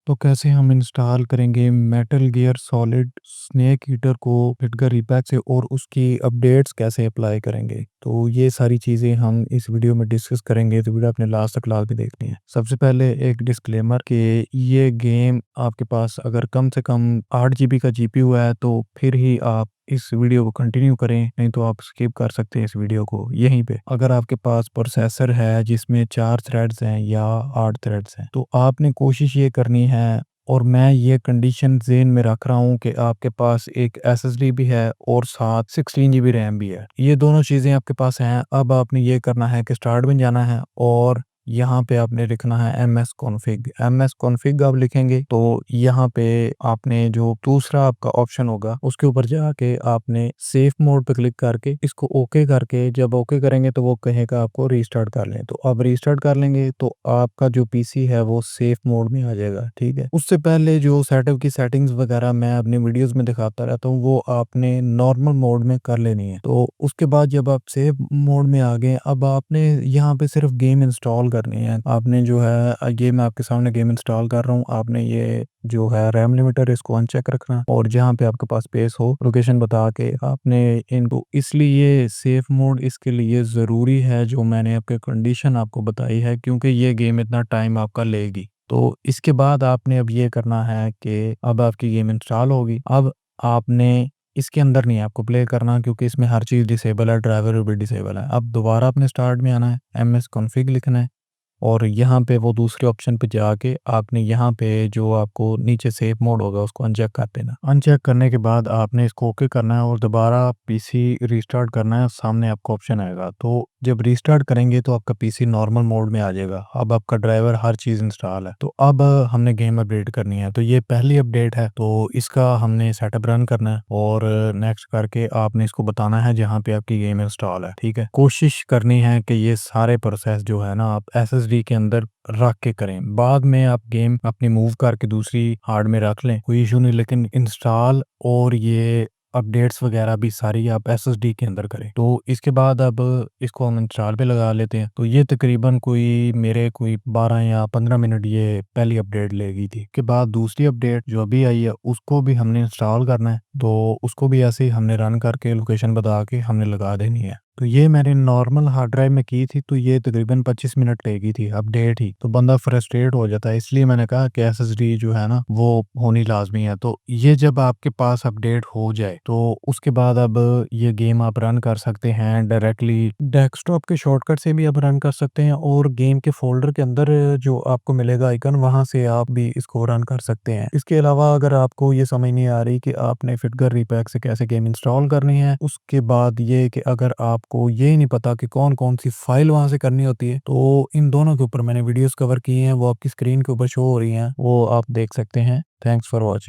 तो कैसे हम इंस्टॉल करेंगे metal gear solid snake eater को फिटकर रिपैक से और उसकी अपडेट्स कैसे अप्लाई करेंगे। तो ये सारी चीज़ें हम इस वीडियो में डिस्कस करेंगे, तो वीडियो अपने लास्ट तक लाजमी देखनी है। सबसे पहले एक डिस्क्लेमर कि ये गेम आपके पास अगर कम से कम 8 जीबी का जीपीयू है तो फिर ही आप इस वीडियो को कंटिन्यू करें, नहीं तो आप स्किप कर सकते हैं इस वीडियो को यहीं पे। अगर आपके पास प्रोसेसर है जिसमें 4 थ्रेड्स हैं या 8 थ्रेड्स हैं, तो आपने कोशिश ये करनी है, और मैं ये कंडीशन ज़हन में रख रहा हूँ कि आपके पास एक एसएसडी भी है और साथ 16 जीबी रैम भी है। ये दोनों चीज़ें आपके पास हैं। अब आपने ये करना है कि स्टार्ट में जाना है और यहाँ पे आपने लिखना है एमएस कॉन्फ़िग। एमएस कॉन्फ़िग आप लिखेंगे तो यहाँ पे आपने जो दूसरा आपका ऑप्शन होगा उसके ऊपर जाके आपने सेफ मोड पे क्लिक करके इसको ओके करके, जब ओके करेंगे तो वो कहेगा आपको रीस्टार्ट कर लें। तो आप रीस्टार्ट कर लेंगे तो आपका जो पीसी है वो सेफ मोड में आ जाएगा। ठीक है, उससे पहले जो सेटअप की सेटिंग्स वगैरह मैं अपनी वीडियोस में दिखाता रहता हूँ वो आपने नॉर्मल मोड में कर लेनी है। तो उसके बाद जब आप सेफ मोड में आ गए, अब आपने यहाँ पे सिर्फ गेम इंस्टॉल करनी है। आपने जो है ये मैं आपके सामने गेम इंस्टॉल कर रहा हूँ, आपने ये जो है रैम लिमिटर इसको अनचेक रखना और जहाँ पे आपके पास स्पेस हो लोकेशन बता के आपने इनको, इसलिए सेफ मोड इसके लिए ज़रूरी है जो मैंने आपके कंडीशन आपको बताई है, क्योंकि ये गेम इतना टाइम आपका लेगी। तो इसके बाद आपने अब ये करना है कि अब आपकी गेम इंस्टॉल होगी। अब आपने इसके अंदर नहीं आपको प्ले करना, क्योंकि इसमें हर चीज़ डिसेबल है, ड्राइवर भी डिसेबल है। अब दोबारा अपने स्टार्ट में आना है, एमएस कॉन्फ़िग लिखना है और यहाँ पे वो दूसरे ऑप्शन पे जाके आपने यहाँ पे जो आपको नीचे सेफ मोड होगा उसको अनचेक कर देना। अनचेक करने के बाद आपने इसको ओके करना है और दोबारा पीसी रीस्टार्ट करना है। सामने आपको ऑप्शन आएगा, तो जब रीस्टार्ट करेंगे तो आपका पीसी नॉर्मल मोड में आ जाएगा। अब आपका ड्राइवर हर चीज़ इंस्टॉल है। तो अब हमने गेम अपडेट करनी है, तो ये पहली अपडेट है, तो इसका हमने सेटअप रन करना है और नेक्स्ट करके आपने इसको बताना है जहाँ पे आपकी गेम इंस्टॉल है। ठीक है, कोशिश करनी है कि ये सारे प्रोसेस जो है ना आप एसएसडी के अंदर रख के करें। बाद में आप गेम अपनी मूव करके दूसरी हार्ड में रख लें, कोई इशू नहीं, लेकिन इंस्टॉल और ये अपडेट्स वगैरह भी सारी आप एसएसडी के अंदर करें। तो इसके बाद अब इसको हम इंस्टॉल पे लगा लेते हैं। तो ये तकरीबन कोई 12 या 15 मिनट ये पहली अपडेट लेगी थी। के बाद दूसरी अपडेट जो अभी आई है उसको भी हमने इंस्टॉल करना है, तो उसको भी ऐसे ही हमने रन करके लोकेशन बता के हमने लगा देनी है। तो ये मैंने नॉर्मल हार्ड ड्राइव में की थी, तो ये तकरीबन 25 मिनट लेगी थी अपडेट ही। तो बंदा फ्रस्ट्रेट हो जाता है, इसलिए मैंने कहा कि एसएसडी जो है ना वो होनी लाजमी है। तो ये जब आपके पास अपडेट हो जाए तो उसके बाद अब ये गेम आप रन कर सकते हैं डायरेक्टली डेस्कटॉप के शॉर्टकट से भी आप रन कर सकते हैं, और गेम के फोल्डर के अंदर जो आपको मिलेगा आइकन वहां से आप भी इसको रन कर सकते हैं। इसके अलावा अगर आपको ये समझ नहीं आ रही कि आपने फिटकर रिपैक से कैसे गेम इंस्टॉल करनी है, उसके बाद ये कि अगर आपको ये नहीं पता कि कौन कौन सी फाइल वहां से करनी होती है, तो इन दोनों के ऊपर मैंने वीडियोस कवर की हैं, वो आपकी स्क्रीन के ऊपर शो हो रही हैं, वो आप देख सकते हैं। Thanks for watching.